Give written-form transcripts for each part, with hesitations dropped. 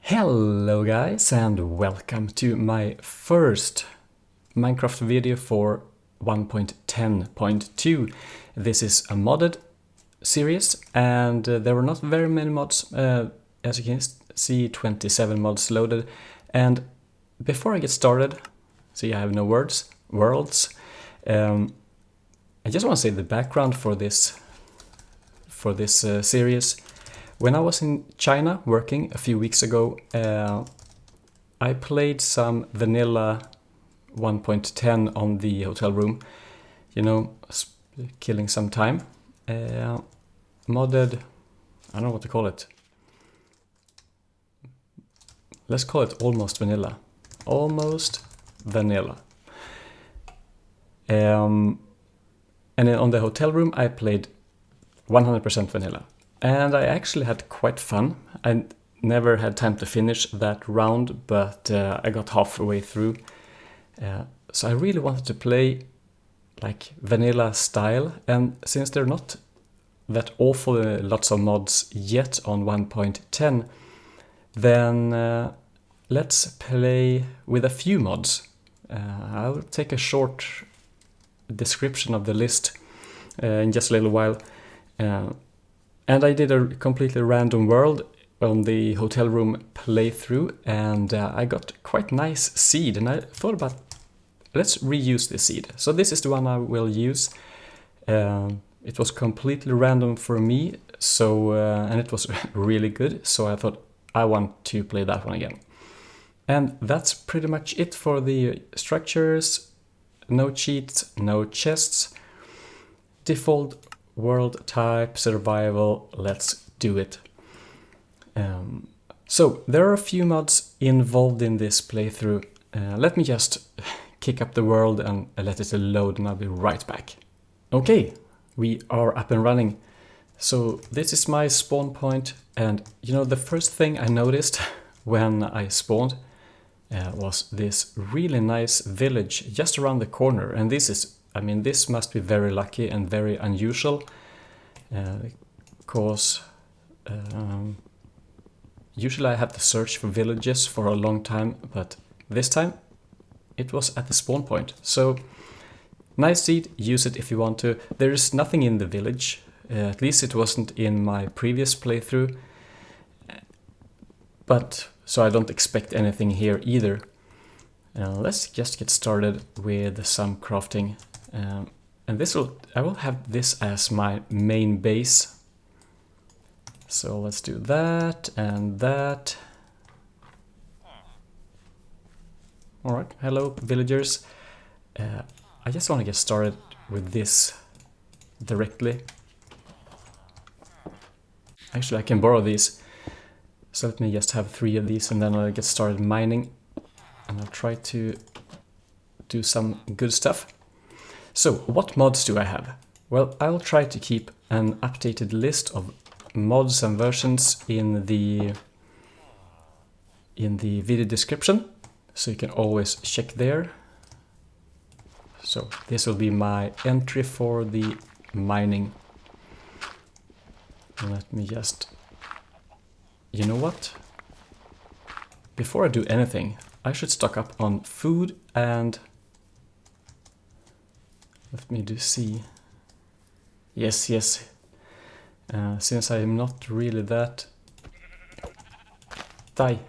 Hello guys and welcome to my first Minecraft video for 1.10.2. This is a modded series and there were not very many mods, as you can see 27 mods loaded. And before I get started, see I have no words, I just want to say the background for this series. When I was in China working a few weeks ago, I played some vanilla 1.10 on the hotel room, you know, killing some time. Modded, I don't know what to call it. Let's call it almost vanilla. Almost vanilla. And then on the hotel room I played 100% vanilla. And I actually had quite fun. I never had time to finish that round, but I got halfway through. So I really wanted to play like vanilla style, and since there are not that awful lots of mods yet on 1.10, then let's play with a few mods. I'll take a short description of the list in just a little while. And I did a completely random world on the hotel room playthrough, and I got quite nice seed, and I thought about, let's reuse this seed. So this is the one I will use. It was completely random for me, so and it was really good, so I thought I want to play that one again. And that's pretty much it for the structures. No cheats, no chests. Default world type, survival, let's do it. So there are a few mods involved in this playthrough. Let me just kick up the world and let it load, and I'll be right back. Okay, we are up and running. So this is my spawn point, and you know, the first thing I noticed when I spawned was this really nice village just around the corner. And this is, I mean, this must be very lucky and very unusual, because usually I have to search for villages for a long time, but this time it was at the spawn point. So nice seed, use it if you want to. There is nothing in the village, at least it wasn't in my previous playthrough, but so I don't expect anything here either. Let's just get started with some crafting. And I will have this as my main base. So let's do that and that. All right, hello villagers. I just want to get started with this directly. Actually, I can borrow these. So let me just have 3 of these, and then I'll get started mining. And I'll try to do some good stuff. So what mods do I have? Well, I'll try to keep an updated list of mods and versions in the video description, so you can always check there. So this will be my entry for the mining. Let me just, you know what? Before I do anything, I should stock up on food, and let me see. Yes. Since I am not really that... Die.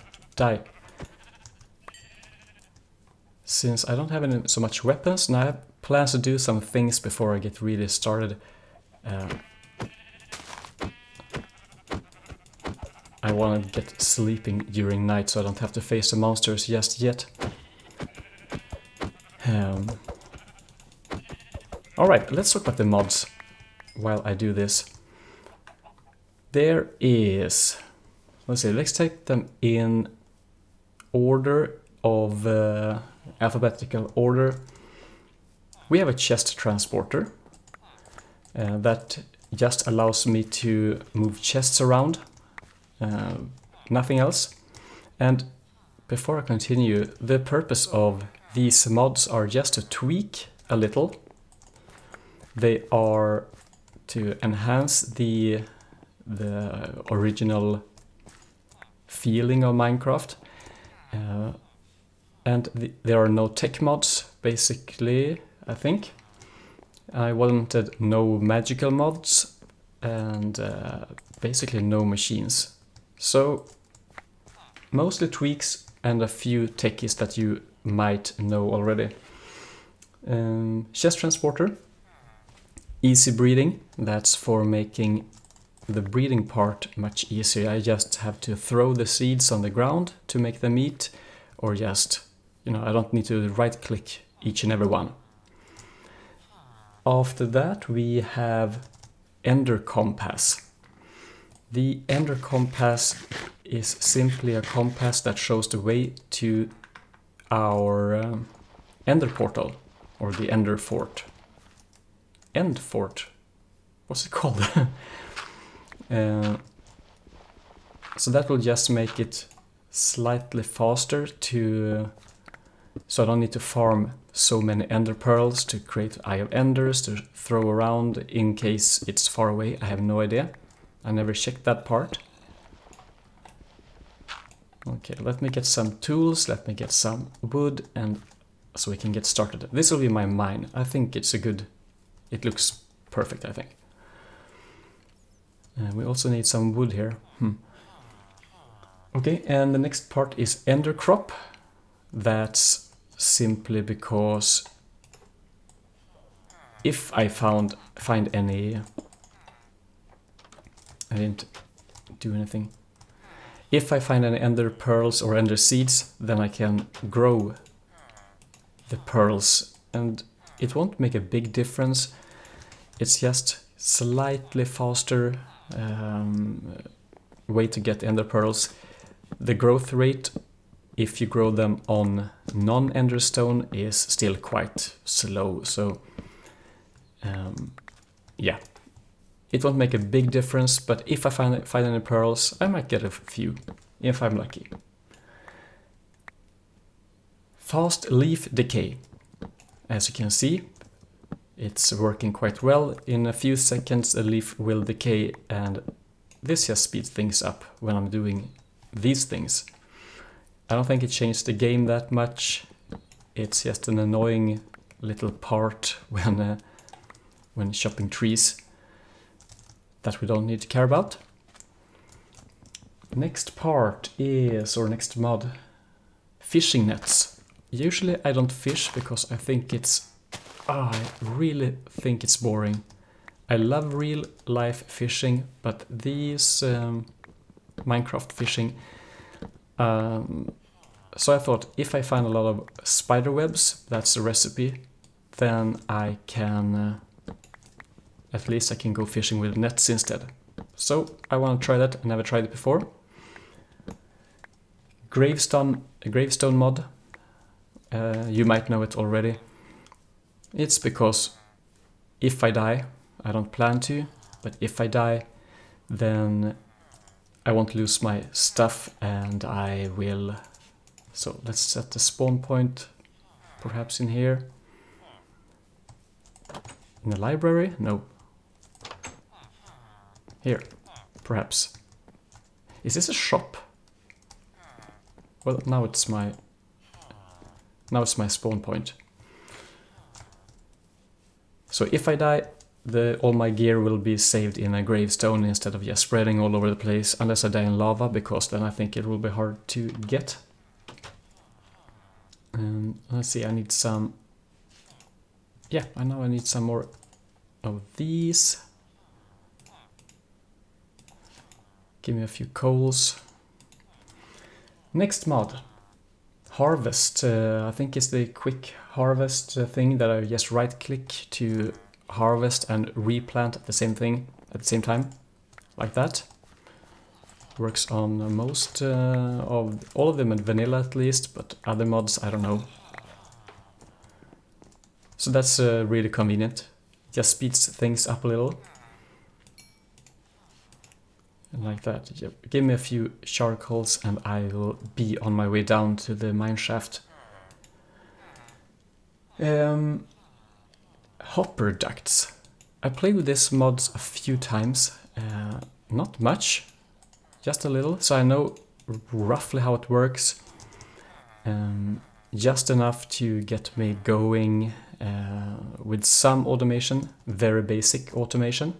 Since I don't have so much weapons, and I have plans to do some things before I get really started. I want to get sleeping during night, so I don't have to face the monsters just yet. Alright, let's talk about the mods while I do this. There is... Let's see, let's take them in order of alphabetical order. We have a chest transporter that just allows me to move chests around. Nothing else. And before I continue, the purpose of these mods are just to tweak a little. They are to enhance the original feeling of Minecraft. And there are no tech mods, basically, I think. I wanted no magical mods and basically no machines. So mostly tweaks and a few techies that you might know already. Chest transporter, easy breeding, that's for making the breeding part much easier. I just have to throw the seeds on the ground to make them eat, or just, I don't need to right click each and every one. After that we have Ender Compass. The Ender Compass is simply a compass that shows the way to our Ender portal, or the Ender Fort. End Fort? What's it called? So that will just make it slightly faster so I don't need to farm so many ender pearls to create Eye of Enders to throw around in case it's far away. I have no idea. I never checked that part. Okay, let me get some tools, let me get some wood, and so we can get started. This will be my mine. I think it looks perfect, I think. We also need some wood here. Okay, and the next part is Ender Crop. That's simply because if I find any... I didn't do anything. If I find any ender pearls or ender seeds, then I can grow the pearls, and it won't make a big difference. It's just slightly faster way to get ender pearls. The growth rate, if you grow them on non-ender stone, is still quite slow. So yeah, it won't make a big difference, but if I find any pearls, I might get a few, if I'm lucky. FastLeafDecay. As you can see, it's working quite well. In a few seconds a leaf will decay, and this just speeds things up when I'm doing these things. I don't think it changed the game that much. It's just an annoying little part when chopping trees that we don't need to care about. Next part is, or next mod, fishing nets. Usually I don't fish because I think I really think it's boring. I love real life fishing, but these Minecraft fishing, so I thought if I find a lot of spider webs, that's the recipe, then I can at least I can go fishing with nets instead. So I want to try that. I never tried it before. GraveStone Mod. You might know it already. It's because if I die, I don't plan to, but if I die, then I won't lose my stuff, and I will... So let's set the spawn point, perhaps in here. In the library? No. Here, perhaps. Is this a shop? Well, now it's my spawn point. So if I die, all my gear will be saved in a gravestone instead of just spreading all over the place, unless I die in lava, because then I think it will be hard to get. Let's see, I need some... Yeah, I know I need some more of these. Give me a few coals. Next mod. Harvest. I think it's the quick harvest thing that I just right click to harvest and replant at the same time, like that. Works on most of all of them in vanilla at least, but other mods I don't know. So that's really convenient. Just speeds things up a little. And like that. Yep. Give me a few charcoals and I will be on my way down to the mine shaft. Hopper ducts. I played with this mods a few times. Not much, just a little. So I know roughly how it works. Just enough to get me going with some automation, very basic automation.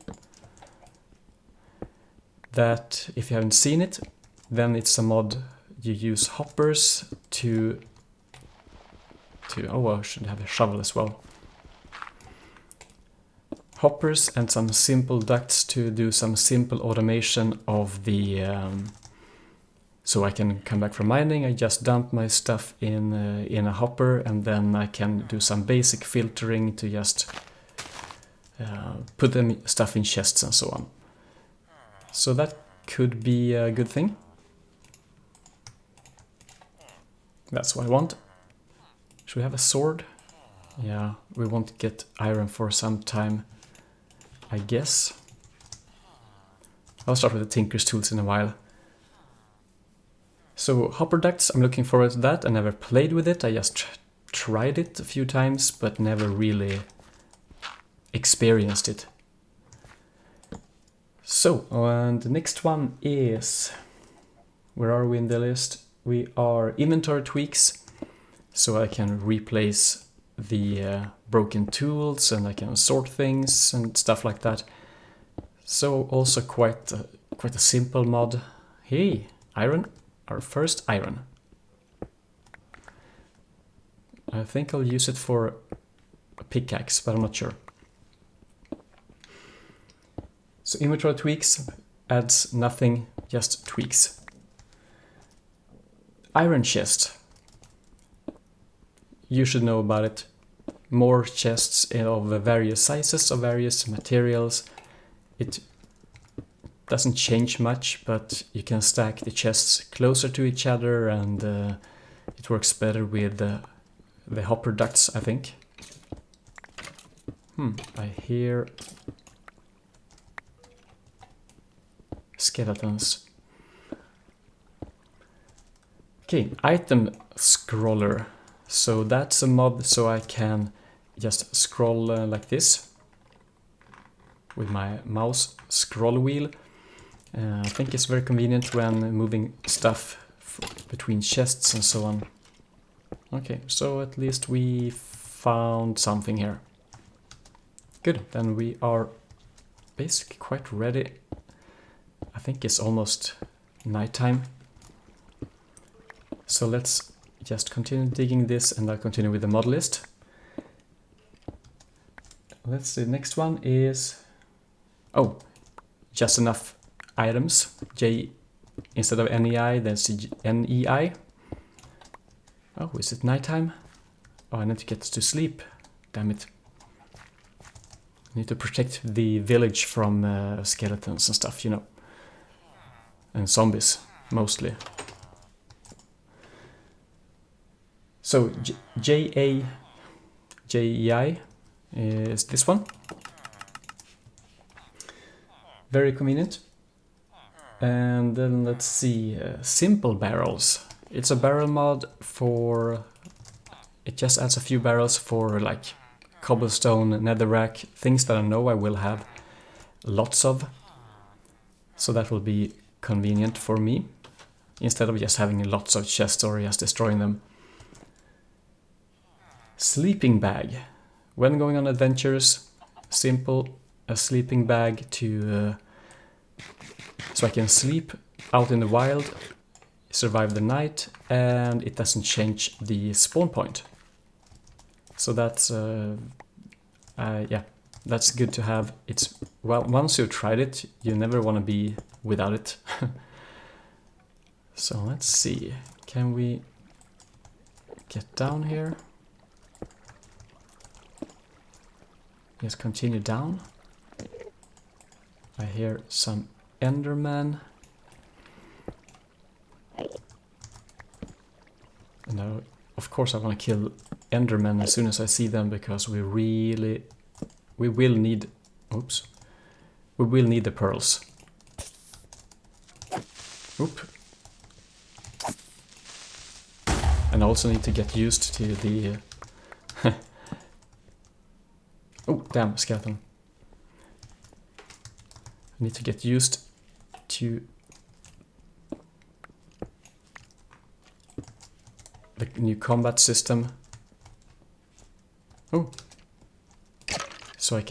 That, if you haven't seen it, then it's a mod you use hoppers to oh, I should have a shovel as well. Hoppers and some simple ducts to do some simple automation of the so I can come back from mining. I just dump my stuff in a hopper, and then I can do some basic filtering to just put them stuff in chests and so on. So that could be a good thing. That's what I want. Should we have a sword? Yeah, we won't get iron for some time, I guess. I'll start with the Tinker's Tools in a while. So hopper ducts, I'm looking forward to that. I never played with it, I just tried it a few times, but never really experienced it. So, and the next one is, where are we in the list? We are inventory tweaks, so I can replace the broken tools and I can sort things and stuff like that. So also quite a simple mod. Hey, iron, our first iron. I think I'll use it for a pickaxe, but I'm not sure. So inventory tweaks adds nothing, just tweaks. Iron chest. You should know about it. More chests of various sizes, of various materials. It doesn't change much, but you can stack the chests closer to each other, and it works better with the hopper ducts, I think. I hear skeletons. Okay, item scroller. So that's a mod so I can just scroll like this with my mouse scroll wheel. I think it's very convenient when moving stuff between chests and so on. Okay, so at least we found something here. Good, then we are basically quite ready. I think it's almost nighttime. So let's just continue digging this, and I'll continue with the mod list. Let's see, next one is, oh, just enough items. J instead of NEI, that's NEI. Oh, is it nighttime? Oh, I need to get to sleep. Damn it. I need to protect the village from skeletons and stuff, you know. And zombies, mostly. So JEI is this one. Very convenient. And then let's see, simple barrels. It's a barrel mod for, it just adds a few barrels for like cobblestone, netherrack, things that I know I will have lots of. So that will be convenient for me, instead of just having lots of chests or just destroying them. Sleeping bag. When going on adventures, simple, a sleeping bag to so I can sleep out in the wild, survive the night, and it doesn't change the spawn point. So that's yeah, that's good to have. It's, well, once you've tried it, you never want to be without it. So let's see, can we get down here? Just continue down. I hear some Enderman. And of course I want to kill Endermen as soon as I see them, because we will need, oops, we will need the pearls. Oop. And I also need to get used to the oh, damn, skeleton. I need to get used to the new combat system. Oh, so I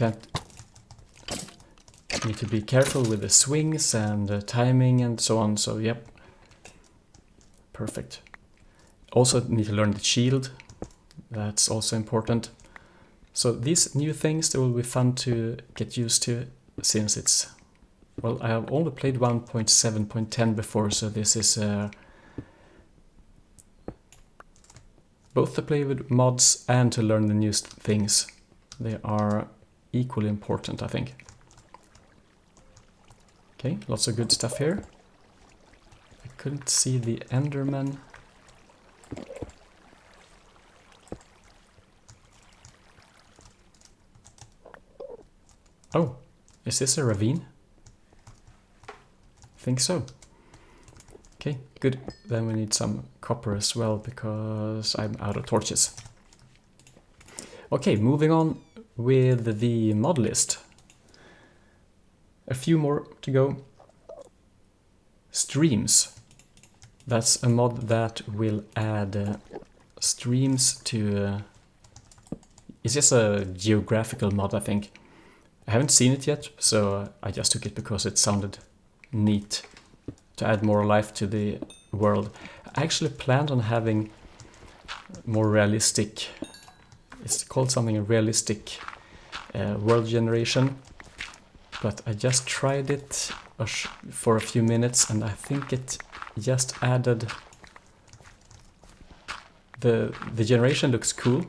need to be careful with the swings and timing and so on. So yep, perfect. Also need to learn the shield. That's also important. So these new things, they will be fun to get used to, since it's, well, I have only played 1.7.10 before, so this is both to play with mods and to learn the new things. They are equally important, I think. Okay, lots of good stuff here. I couldn't see the Enderman. Oh, is this a ravine? I think so. Okay, good. Then we need some copper as well, because I'm out of torches. Okay, moving on with the mod list. A few more to go. Streams. That's a mod that will add streams to... it's just a geographical mod, I think. I haven't seen it yet, so I just took it because it sounded neat to add more life to the world. I actually planned on having more realistic, it's called something realistic world generation, but I just tried it for a few minutes and I think it just added, the generation looks cool,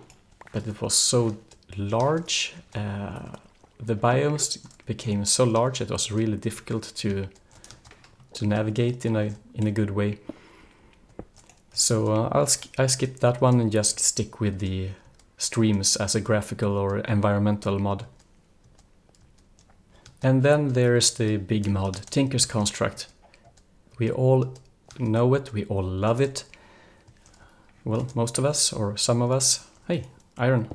but it was so large. The biomes became so large it was really difficult to navigate in a good way. So I skip that one and just stick with the streams as a graphical or environmental mod. And then there is the big mod, Tinker's Construct. We all know it, we all love it. Well, most of us, or some of us. Hey, iron.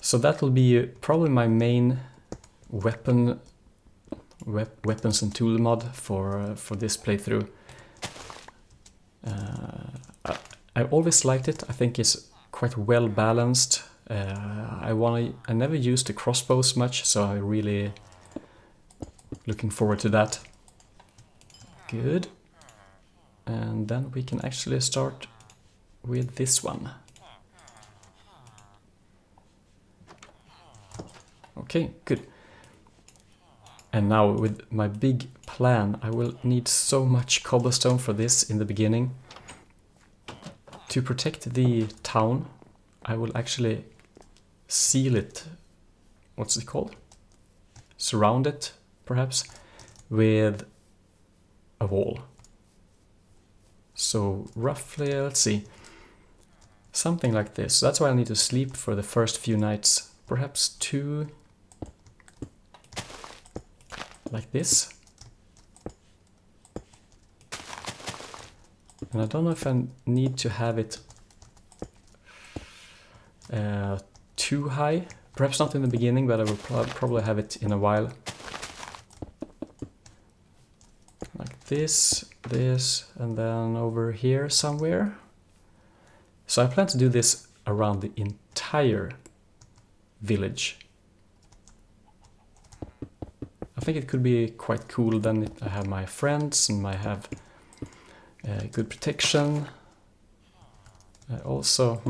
So that will be probably my main weapons and tool mod for this playthrough. I've always liked it. I think it's quite well balanced. I never used the crossbows much, so I'm really looking forward to that. Good. And then we can actually start with this one. Okay, good. And now with my big plan, I will need so much cobblestone for this in the beginning. To protect the town, I will actually seal it, what's it called? Surround it, perhaps, with a wall. So roughly, let's see, something like this. That's why I need to sleep for the first few nights. Perhaps 2... like this. And I don't know if I need to have it too high. Perhaps not in the beginning, but I will probably have it in a while. Like this, and then over here somewhere. So I plan to do this around the entire village. I think it could be quite cool. Then I have my friends and I have good protection. Also,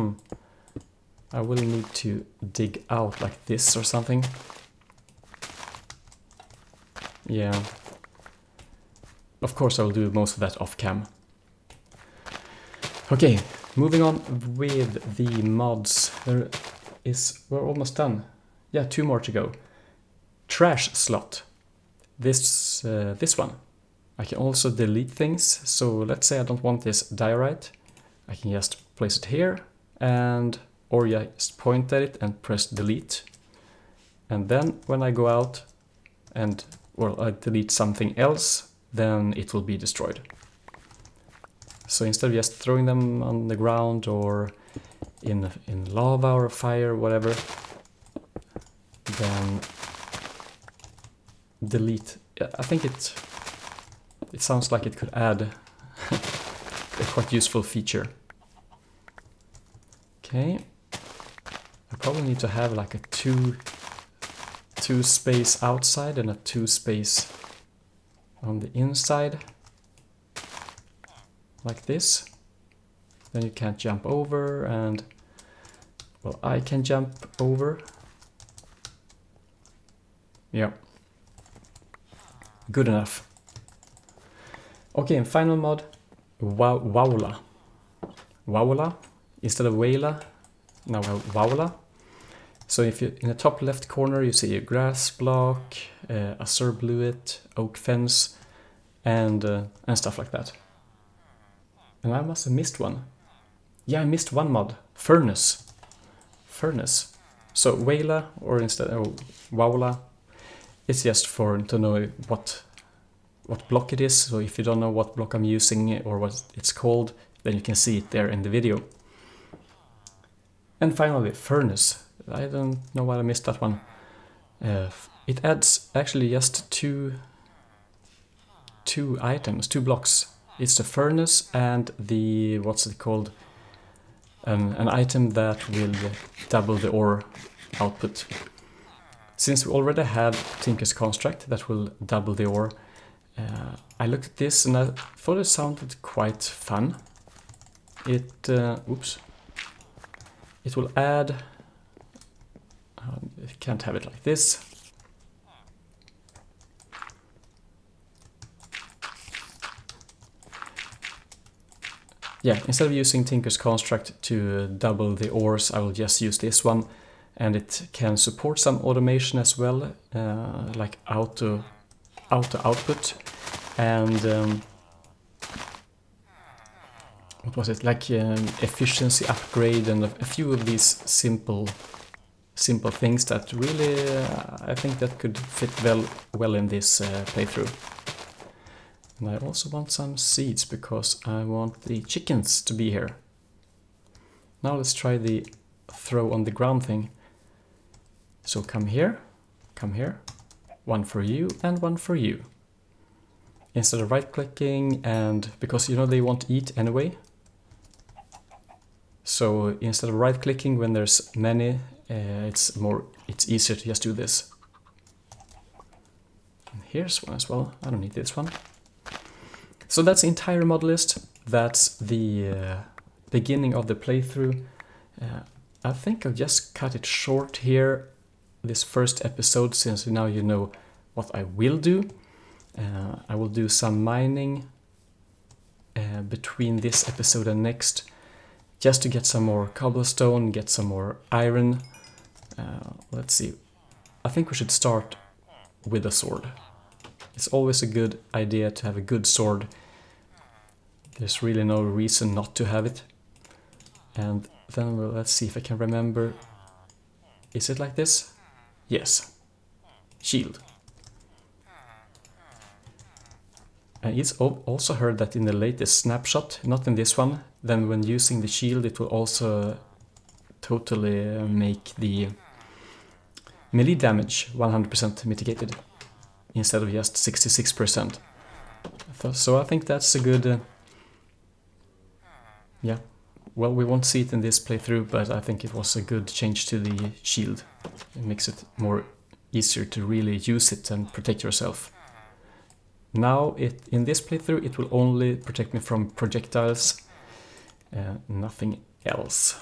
I will need to dig out like this or something. Yeah. Of course I will do most of that off cam. Okay, moving on with the mods. We're almost done. Yeah, 2 more to go. Trash slot. This one. I can also delete things. So let's say I don't want this diorite. I can just place it here or just point at it and press delete. And then when I go out and I delete something else, then it will be destroyed. So instead of just throwing them on the ground or in lava or fire, whatever, then delete. I think it sounds like it could add a quite useful feature. Okay. I probably need to have like a two space outside and a 2 space on the inside. Like this. Then you can't jump over, and well, I can jump over. Yeah. Good enough. Okay, and final mod, Wowla. Wowla instead of Wayla. Now we have Wowla. So if you in the top left corner you see a grass block, a surbluet, oak fence, and stuff like that. And I must have missed one. Yeah, I missed one mod. Furnus. Furnus. So Wayla, or instead Wowla, it's just for to know what block it is. So if you don't know what block I'm using or what it's called, then you can see it there in the video. And finally, Furnus. I don't know why I missed that one. It adds actually just two items, 2 blocks. It's the furnace and the, what's it called? An item that will double the ore output. Since we already had Tinker's Construct that will double the ore, I looked at this and I thought it sounded quite fun. It will add, you can't have it like this. Yeah, instead of using Tinker's Construct to double the ores, I will just use this one, and it can support some automation as well, like auto output, and what was it, like efficiency upgrade, and a few of these simple things that really I think that could fit well in this playthrough. And I also want some seeds because I want the chickens to be here. Now let's try the throw on the ground thing. So come here, one for you and one for you. Instead of right clicking, and because you know they won't eat anyway. So instead of right clicking when there's many, it's easier to just do this. And here's one as well. I don't need this one. So that's the entire mod list. That's the beginning of the playthrough. I think I'll just cut it short here, this first episode, since now you know what I will do. I will do some mining between this episode and next, just to get some more cobblestone, get some more iron. Let's see. I think we should start with a sword. It's always a good idea to have a good sword. There's really no reason not to have it. And then let's see if I can remember. Is it like this? Yes. Shield. And it's also heard that in the latest snapshot, not in this one, then when using the shield it will also totally make the melee damage 100% mitigated instead of just 66%. So I think that's a good... yeah, well, we won't see it in this playthrough, but I think it was a good change to the shield. It makes it more easier to really use it and protect yourself. Now, in this playthrough, it will only protect me from projectiles, nothing else.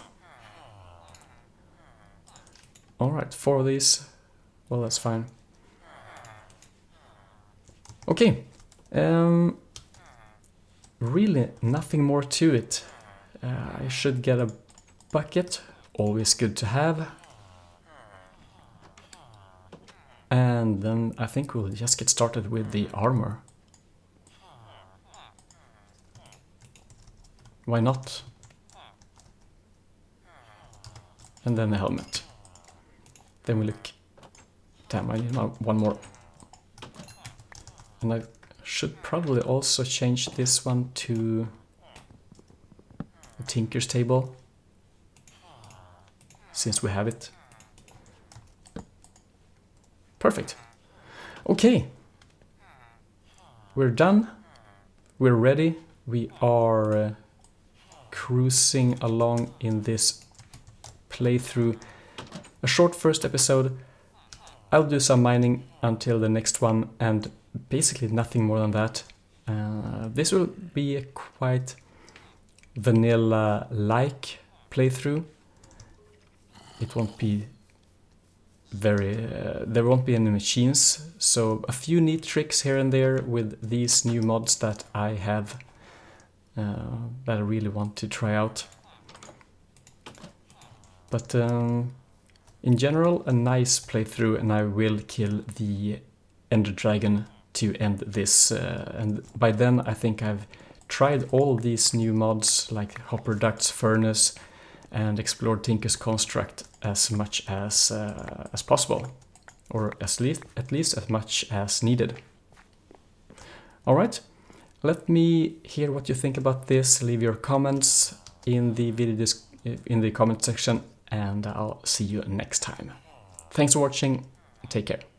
Alright, 4 of these. Well, that's fine. Okay. Really nothing more to it. I should get a bucket, always good to have. And then I think we'll just get started with the armor. Why not? And then the helmet. Then we look... Damn, I need one more. And I should probably also change this one to the Tinker's table, since we have it. Perfect. Okay. We're done. We're ready. We are cruising along in this playthrough, a short first episode. I'll do some mining until the next one, and basically nothing more than that. This will be a quite vanilla-like playthrough. It won't be there won't be any machines, so a few neat tricks here and there with these new mods that I have that I really want to try out. But in general, a nice playthrough, and I will kill the Ender Dragon to end this. And by then I think I've tried all these new mods like Hopper Duct's Furnus and explored Tinker's Construct as much as possible, or at least as much as needed. All right, let me hear what you think about this. Leave your comments in the comment section, and I'll see you next time. Thanks for watching. Take care.